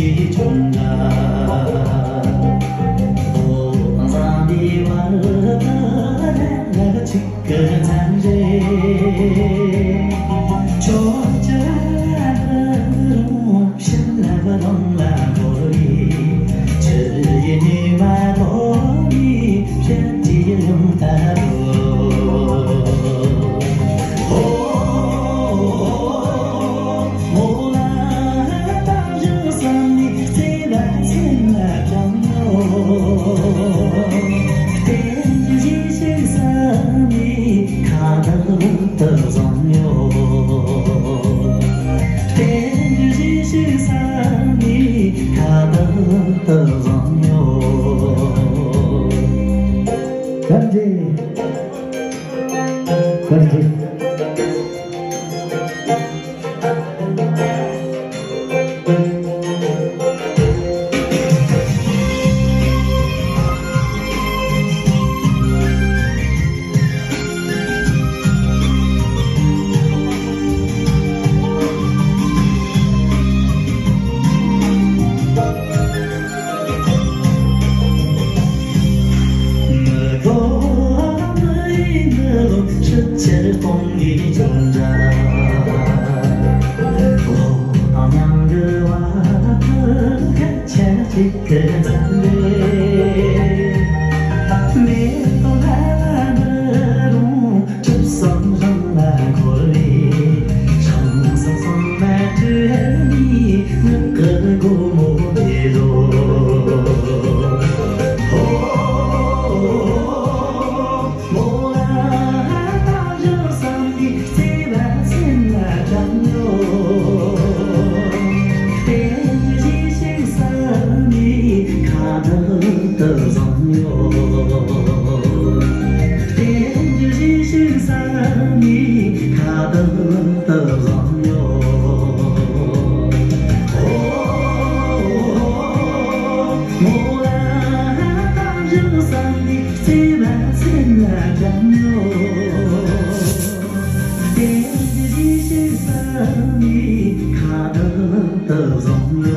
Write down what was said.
一种啊，我让你忘了那个几个残忍，就这路线那么long啦过里，只因你买多你偏激用大路。 的总有，天日继续散你看的总有。感激，感激。 世界风雨中的，我老娘的娃，看见几个残累，你放开的路，就送上来过里，送送送来对你那个古墓的路。 的总有，天日继续散你卡的总有。莫拉当日散你最难最难占有，天日继续散你卡的总有。